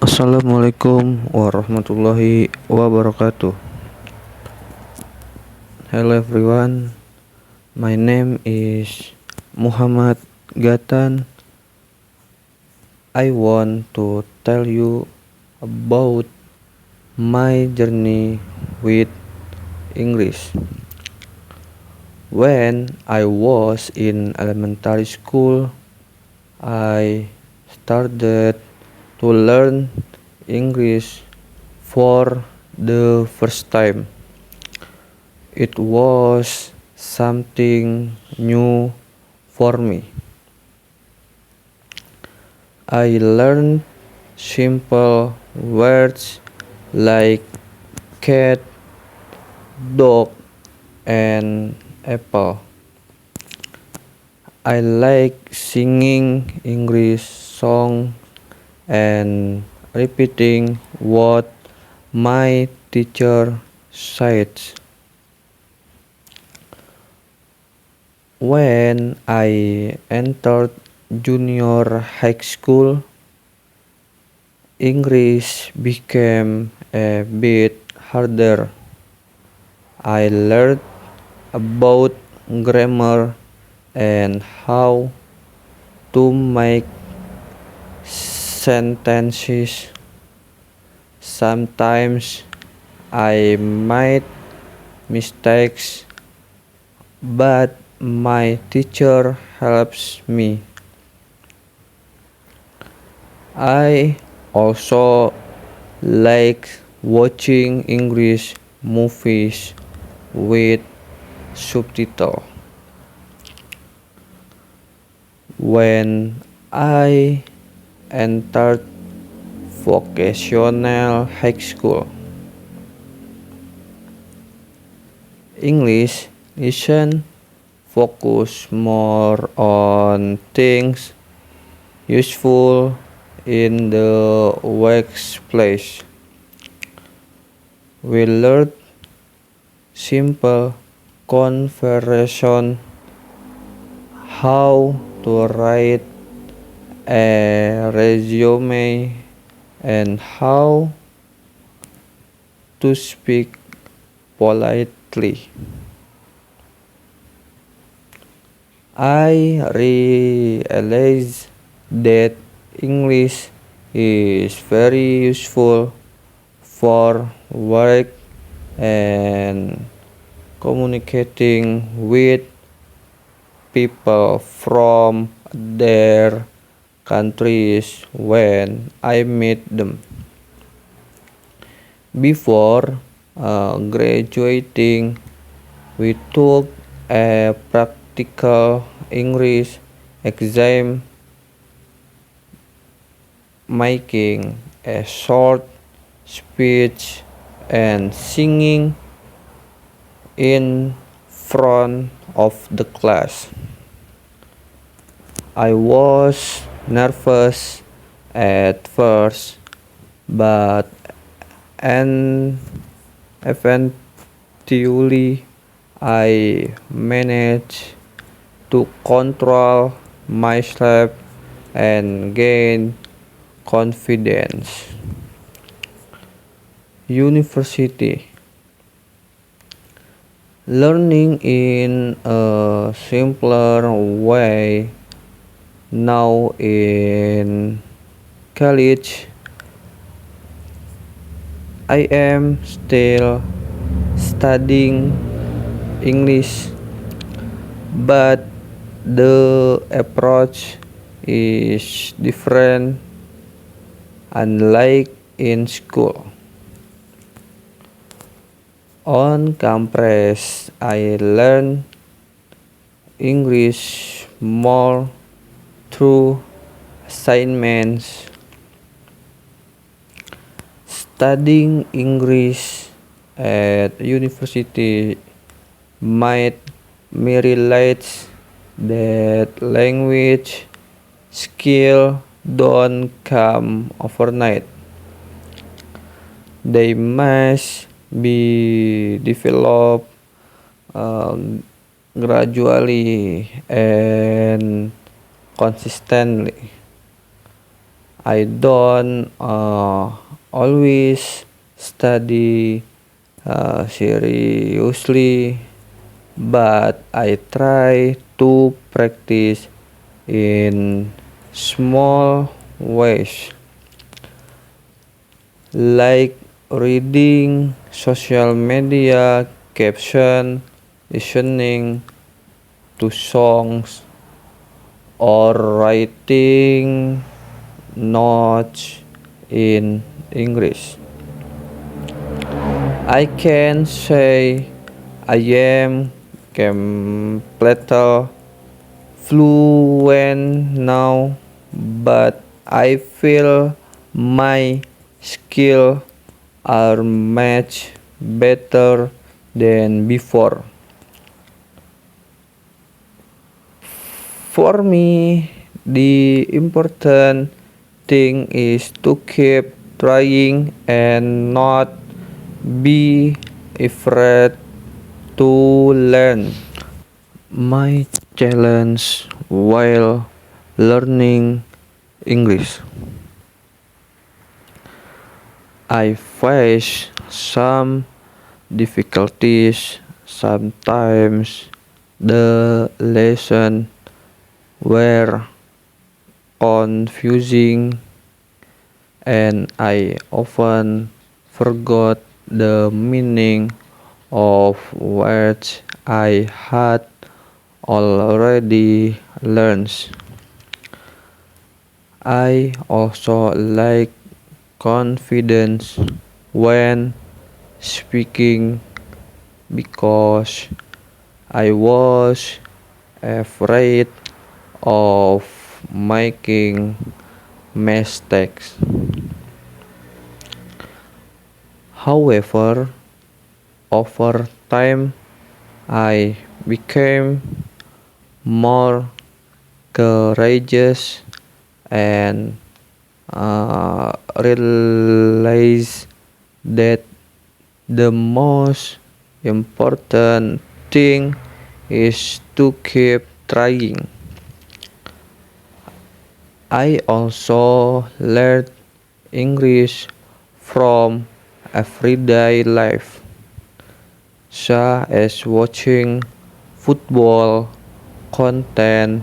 Assalamualaikum warahmatullahi wabarakatuh. Hello everyone, my name is Muhammad Gatan. I want to tell you about my journey with English. When I was in elementary school, I started to learn English for the first time. It was something new for me. I learned simple words like cat, dog, and apple. I like singing English songs and repeating what my teacher said. When I entered junior high school, English became a bit harder. I learned about grammar and how to make sentences. Sometimes I made mistakes, but my teacher helps me. I also like watching English movies with subtitles. When I entered vocational high school, English lesson focus more on things useful in the workplace. We learned simple conversation, how to write a resume, and how to speak politely. I realized that English is very useful for work and communicating with people from their countries when I meet them. Before graduating, we took a practical English exam, making a short speech and singing in front of the class. I was nervous at first, but and eventually I managed to control myself and gain confidence. University. Learning in a simpler way now in college. I am still studying English, but the approach is different, unlike in school. On campus, I learn English more through assignments. Studying English at university might me realize that language skill don't come overnight. They must be developed uh, gradually and consistently. I don't always study seriously, but I try to practice in small ways, like reading social media caption, listening to songs, or writing notes in English. I can say I am completely fluent now, but I feel my skills are much better than before. For me, the important thing is to keep trying and not be afraid to learn. My challenge while learning English. I face some difficulties. Sometimes the lesson were confusing and I often forgot the meaning of words I had already learned. I also lack confidence when speaking because I was afraid of making mistakes. However, over time I became more courageous and realized that the most important thing is to keep trying. I also learned English from everyday life, such as watching football content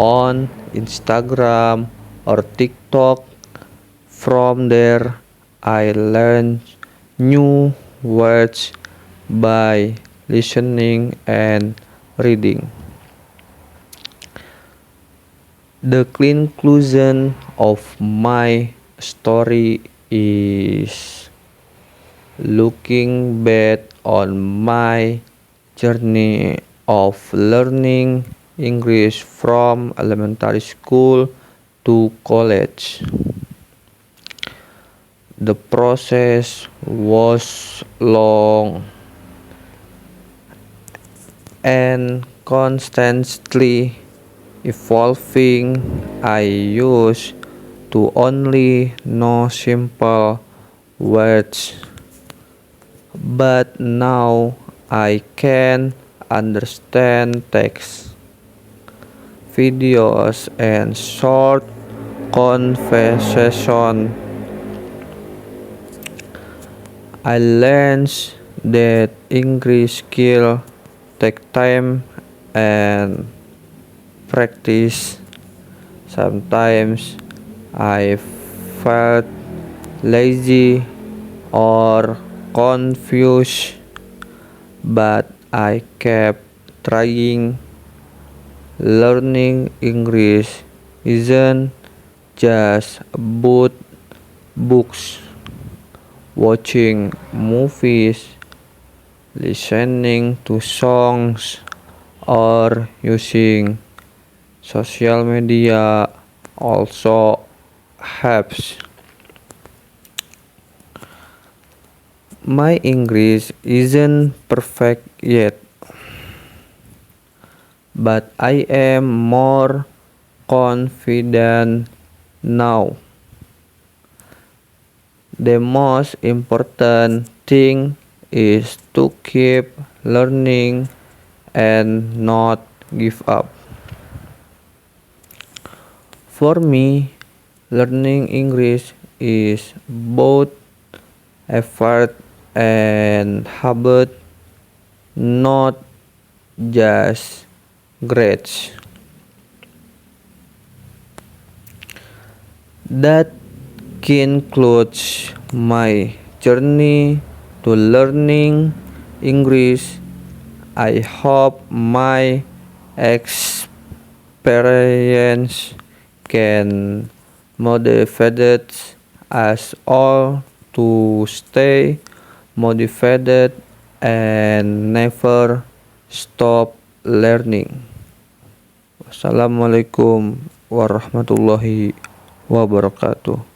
on Instagram or TikTok. From there, I learned new words by listening and reading. The conclusion of my story is looking back on my journey of learning English from elementary school to college. The process was long and constantly evolving. I used to only know simple words, but now I can understand text, videos, and short conversation. I learned that English skill take time and practice. Sometimes I felt lazy or confused, but I kept trying. Learning English isn't just about books, watching movies, listening to songs, or using social media also helps. My English isn't perfect yet, but I am more confident now. The most important thing is to keep learning and not give up. For me, learning English is both effort and habit, not just grades. That concludes my journey to learning English. I hope my experience can motivate us all to stay motivated and never stop learning. Wassalamualaikum warahmatullahi wabarakatuh.